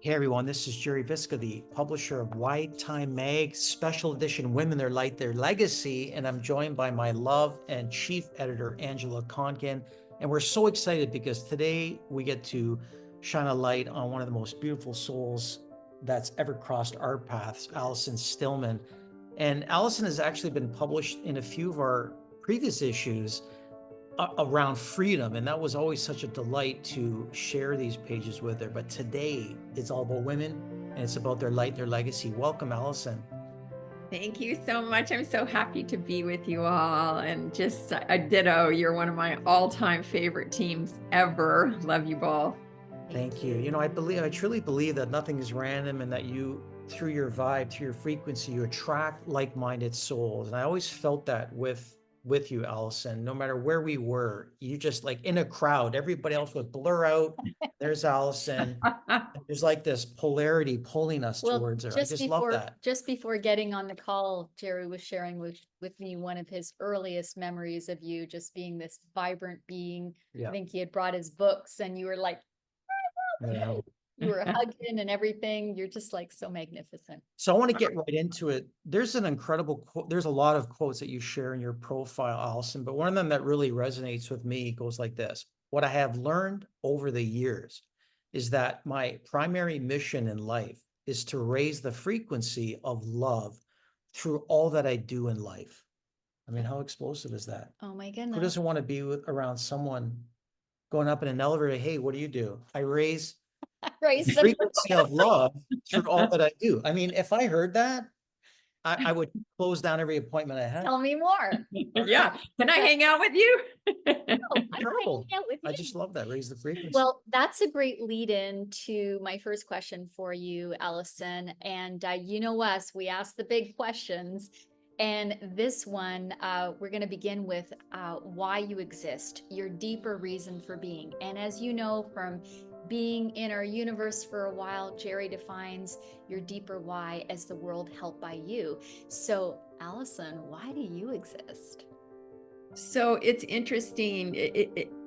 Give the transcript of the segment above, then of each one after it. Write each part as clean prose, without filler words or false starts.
Hey everyone, this is Jerry Visca, the publisher of Wide Time Mag, special edition Women Their Light, Their Legacy, and I'm joined by my love and chief editor, Angela Conkin. And we're so excited because today we get to shine a light on one of the most beautiful souls that's ever crossed our paths, Allison Stillman. And Allison has actually been published in a few of our previous issues around freedom, and that was always such a delight to share these pages with her. But today it's all about women, and it's about their light, their legacy. Welcome, Allison. Thank you so much. I'm so happy to be with you all, and just a ditto. You're one of my all-time favorite teams ever. Love you both. Thank you. You know, I truly believe that nothing is random, and that you, through your vibe, through your frequency, you attract like-minded souls. And I always felt that with you, Allison. No matter where we were, you just, like, in a crowd, everybody else would blur out. There's Allison. There's like this polarity pulling us towards her. I just love that. Just before getting on the call, Jerry was sharing with me one of his earliest memories of you just being this vibrant being. Yeah. I think he had brought his books and you were like, Yeah. you were hugging and everything. You're just like so magnificent. So I want to get right into it. There's an incredible quote. There's a lot of quotes that you share in your profile, Allison, but one of them that really resonates with me goes like this. What I have learned over the years is that my primary mission in life is to raise the frequency of love through all that I do in life. I mean, how explosive is that? Oh my goodness. Who doesn't want to be around someone going up in an elevator? Hey, what do you do? I raise the frequency of love through all that I do. I mean, if I heard that, I would close down every appointment I had. Tell me more. Yeah. Can I hang out with you? I just love that. Raise the frequency. Well, that's a great lead in to my first question for you, Allison. And you know us, we ask the big questions. And this one, we're going to begin with why you exist, your deeper reason for being. And as you know from being in our universe for a while, Jerry defines your deeper why as the world helped by you. So, Allison, why do you exist? So it's interesting,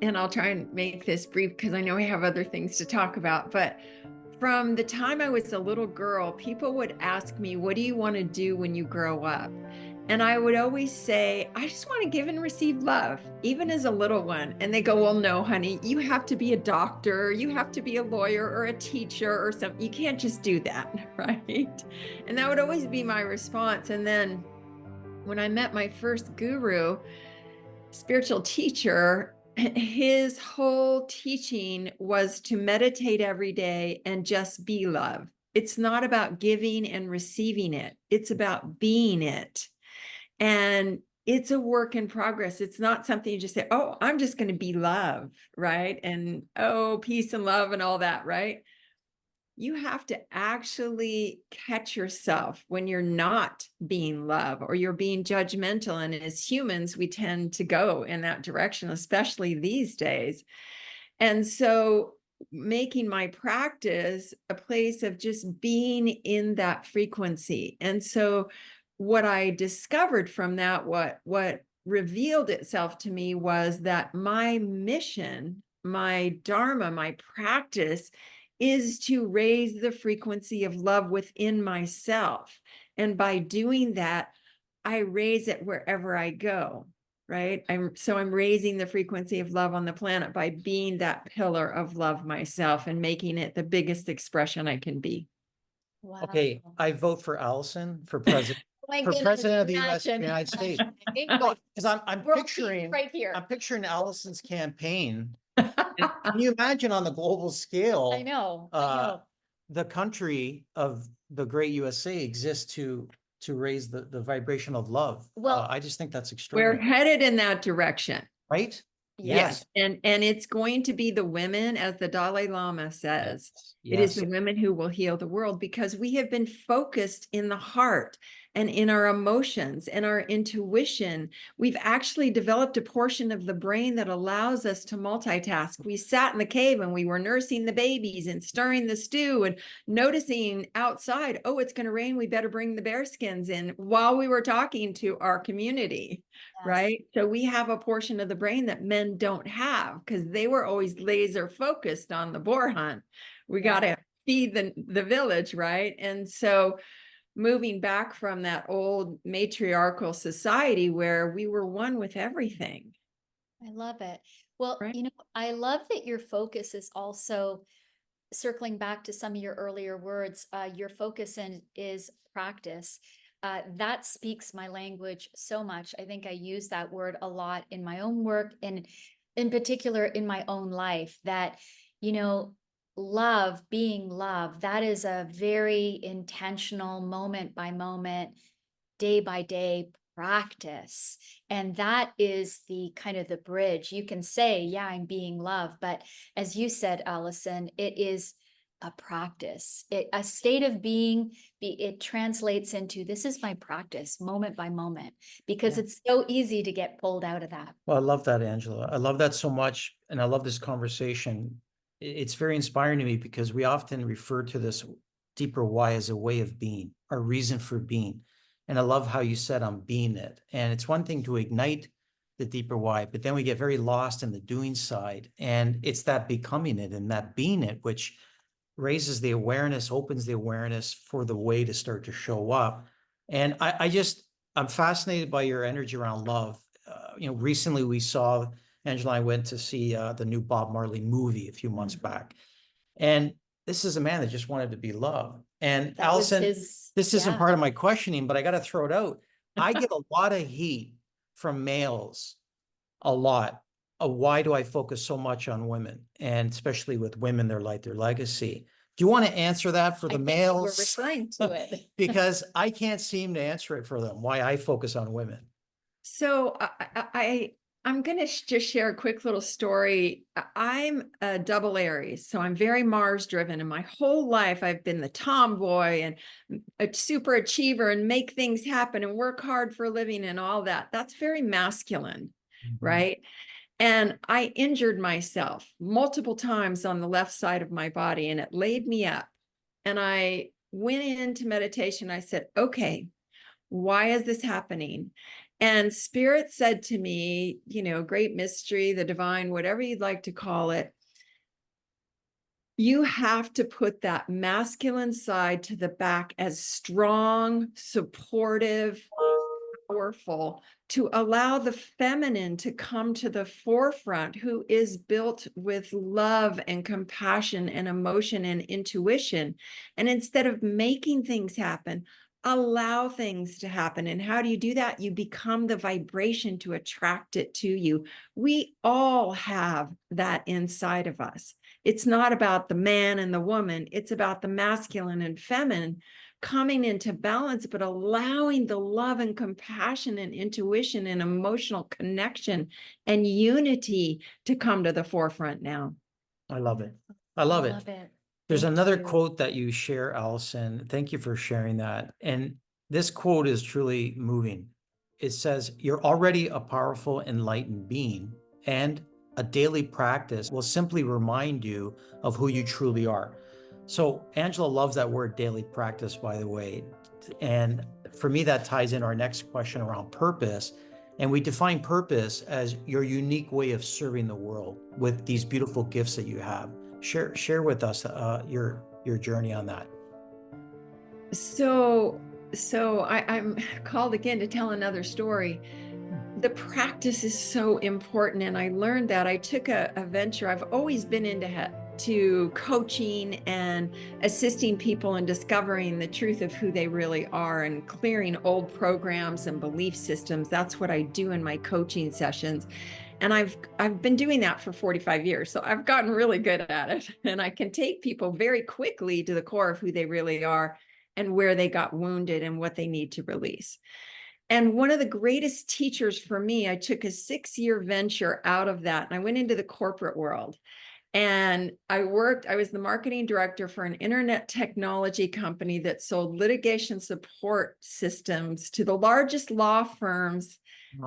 and I'll try and make this brief because I know we have other things to talk about, but from the time I was a little girl, people would ask me, what do you want to do when you grow up? And I would always say, I just want to give and receive love, even as a little one. And they go, well, no, honey, you have to be a doctor, you have to be a lawyer or a teacher or something. You can't just do that, right? And that would always be my response. And then when I met my first guru, spiritual teacher, his whole teaching was to meditate every day and just be love. It's not about giving and receiving it. It's about being it. And it's a work in progress. It's not something you just say, oh, I'm just going to be love, right? And oh, peace and love and all that, right? You have to actually catch yourself when you're not being love or you're being judgmental. And as humans, we tend to go in that direction, especially these days. And so making my practice a place of just being in that frequency. And so what I discovered from that, what revealed itself to me was that my mission, my dharma, my practice is to raise the frequency of love within myself. And by doing that, I raise it wherever I go, right? I'm raising the frequency of love on the planet by being that pillar of love myself and making it the biggest expression I can be. Wow. Okay, I vote for Allison for president. For president of the United States. Because I'm picturing right here. I'm picturing Allison's campaign. Can you imagine on the global scale? I know. The country of the great USA exists to raise the vibration of love. Well, I just think that's extraordinary. We're headed in that direction. Right? Yes. And it's going to be the women, as the Dalai Lama says, it is the women who will heal the world, because we have been focused in the heart and in our emotions and our intuition. We've actually developed a portion of the brain that allows us to multitask. We sat in the cave and we were nursing the babies and stirring the stew and noticing outside, oh, it's going to rain, we better bring the bear skins in, while we were talking to our community. Yes. Right? So we have a portion of the brain that men don't have, because they were always laser focused on the boar hunt. We got to feed the village, right? And so moving back from that old matriarchal society where we were one with everything. I love it. Well, Right. I love that your focus is also circling back to some of your earlier words. Your focus is practice. That speaks my language so much. I think I use that word a lot in my own work and in particular in my own life that, you know, love, being love, that is a very intentional moment by moment, day by day practice. And that is the kind of the bridge. You can say, yeah, I'm being loved. But as you said, Allison, it is a practice, a state of being. It translates into this is my practice moment by moment, because Yeah. it's so easy to get pulled out of that. Well, I love that, Angela. I love that so much. And I love this conversation. It's very inspiring to me because we often refer to this deeper why as a way of being, our reason for being. And I love how you said, I'm being it. And it's one thing to ignite the deeper why, but then we get very lost in the doing side. And it's that becoming it and that being it, which raises the awareness, opens the awareness for the way to start to show up. And I'm fascinated by your energy around love. Recently we saw, Angela and I went to see the new Bob Marley movie a few months back. And this is a man that just wanted to be loved. And That was Allison, his, this isn't yeah. part of my questioning, but I got to throw it out. I get a lot of heat from males, a lot. Why do I focus so much on women? And especially with women, their light, their legacy. Do you want to answer that for I the think you were males? referring to it. Because I can't seem to answer it for them, why I focus on women. So I'm going to just share a quick little story. I'm a double Aries, so I'm very Mars driven. And my whole life, I've been the tomboy and a super achiever and make things happen and work hard for a living and all that. That's very masculine, right? And I injured myself multiple times on the left side of my body, and it laid me up. And I went into meditation. I said, okay, why is this happening? And Spirit said to me, great mystery, the divine, whatever you'd like to call it, you have to put that masculine side to the back as strong, supportive, powerful, to allow the feminine to come to the forefront, who is built with love and compassion and emotion and intuition. And instead of making things happen, allow things to happen. And how do you do that? You become the vibration to attract it to you. We all have that inside of us. It's not about the man and the woman. It's about the masculine and feminine coming into balance, but allowing the love and compassion and intuition and emotional connection and unity to come to the forefront now. I love it. I love it. There's Thank another you. quote that you share, Allison. Thank you for sharing that. And this quote is truly moving. It says, you're already a powerful, enlightened being, and a daily practice will simply remind you of who you truly are. So Angela loves that word daily practice, by the way. And for me, that ties in our next question around purpose. And we define purpose as your unique way of serving the world with these beautiful gifts that you have. Share with us your journey on that. So I'm called again to tell another story. The practice is so important, and I learned that. I took a venture. I've always been into coaching and assisting people in discovering the truth of who they really are and clearing old programs and belief systems. That's what I do in my coaching sessions. And I've been doing that for 45 years. So I've gotten really good at it. And I can take people very quickly to the core of who they really are and where they got wounded and what they need to release. And one of the greatest teachers for me, I took a 6-year venture out of that. And I went into the corporate world. And I was the marketing director for an internet technology company that sold litigation support systems to the largest law firms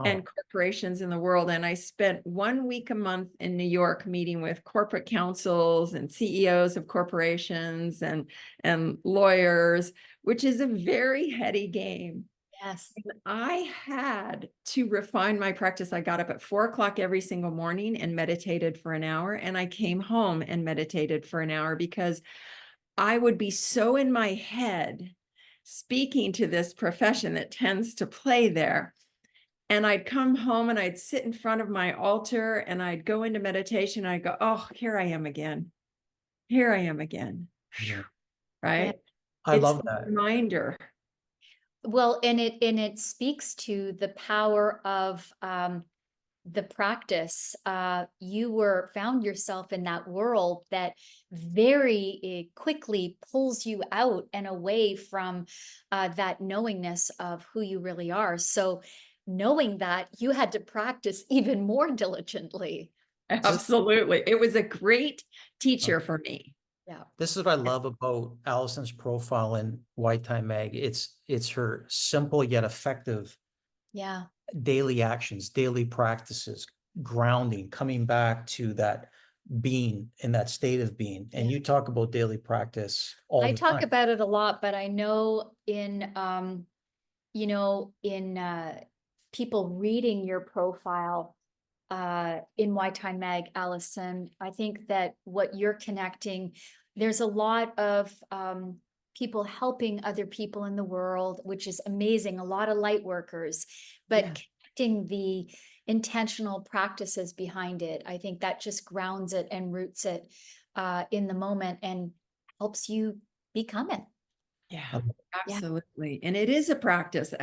and corporations in the world. And I spent 1 week a month in New York meeting with corporate counsels and CEOs of corporations and lawyers, which is a very heady game. Yes. And I had to refine my practice. I got up at 4 o'clock every single morning and meditated for an hour. And I came home and meditated for an hour because I would be so in my head speaking to this profession that tends to play there. And I'd come home and I'd sit in front of my altar and I'd go into meditation. I'd go, oh, here I am again. Here I am again. Yeah. Right? I It's love a that. reminder. Well, and it speaks to the power of the practice. You found yourself in that world that very quickly pulls you out and away from that knowingness of who you really are. So knowing that, you had to practice even more diligently. Absolutely. It was a great teacher for me. Yeah. This is what I love about Allison's profile in White Time Mag. It's her simple yet effective Yeah. daily actions, daily practices, grounding, coming back to that being, in that state of being. And you talk about daily practice all I the talk time. about it a lot, but I know in people reading your profile in White Time Mag, Allison, I think that what you're connecting, there's a lot of people helping other people in the world, which is amazing, a lot of light workers, but Yeah. connecting the intentional practices behind it, I think that just grounds it and roots it in the moment and helps you become it. Yeah, absolutely. And it is a practice.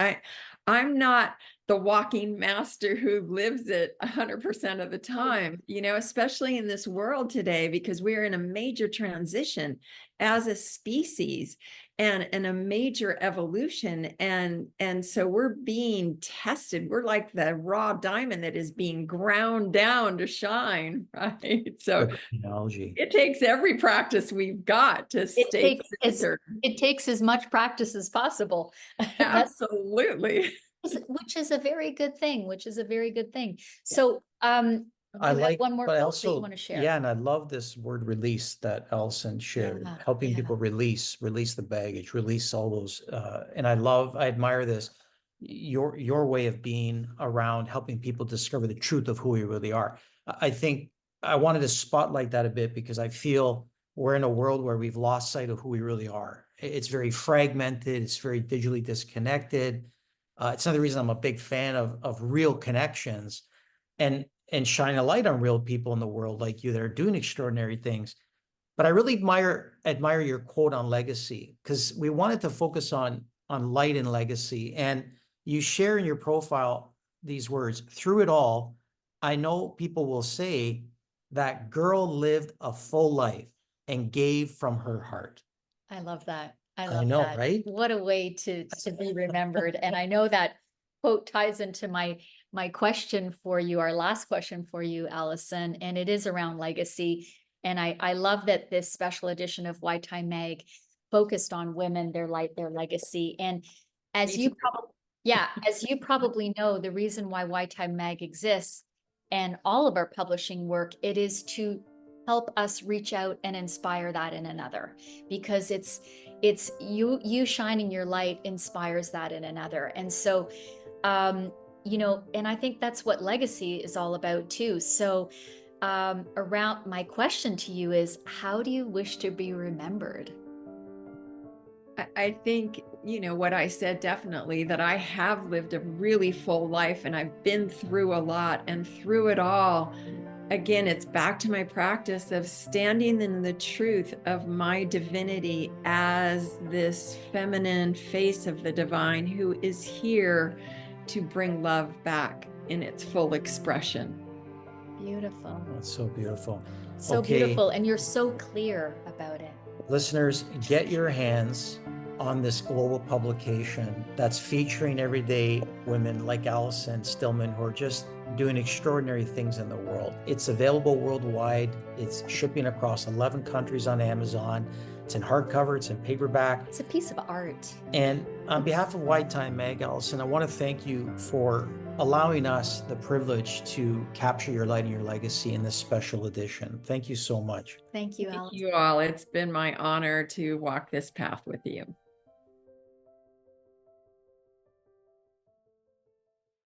I'm not the walking master who lives it 100% of the time, especially in this world today, because we're in a major transition as a species and a major evolution. And so we're being tested. We're like the raw diamond that is being ground down to shine, right? So Analogy. it takes every practice we've got to stay centered. It takes as much practice as possible. Absolutely. Which is a very good thing, So, I you have like, one more but I quote that you also, want to share? yeah, and I love this word release that Allison shared, helping yeah. people release the baggage, release all those, and I admire this, your way of being around helping people discover the truth of who we really are. I think I wanted to spotlight that a bit because I feel we're in a world where we've lost sight of who we really are. It's very fragmented. It's very digitally disconnected. It's another reason I'm a big fan of real connections and shine a light on real people in the world like you that are doing extraordinary things. But I really admire your quote on legacy, because we wanted to focus on light and legacy. And you share in your profile these words: through it all, I know people will say that girl lived a full life and gave from her heart. I love that. I I love know, that. right? What a way to be remembered. And I know that quote ties into my question for you, our last question for you, Allison, and it is around legacy. And I love that this special edition of White Time Mag focused on women, their light, their legacy. And as you probably know, the reason why White Time Mag exists and all of our publishing work, it is to help us reach out and inspire that in another, because it's you shining your light inspires that in another. And so and I think that's what legacy is all about too. So around, my question to you is, how do you wish to be remembered? I think, what I said, definitely, that I have lived a really full life and I've been through a lot, and through it all, again, it's back to my practice of standing in the truth of my divinity as this feminine face of the divine who is here to bring love back in its full expression. Beautiful. That's so beautiful. So beautiful. And you're so clear about it. Listeners, get your hands on this global publication that's featuring everyday women like Allison Stillman, who are just doing extraordinary things in the world. It's available worldwide. It's shipping across 11 countries on Amazon. It's in hardcover, it's in paperback. It's a piece of art. And on behalf of White Time Mag, Allison, I want to thank you for allowing us the privilege to capture your light and your legacy in this special edition. Thank you so much. Thank you, Allison. Thank you all. It's been my honor to walk this path with you.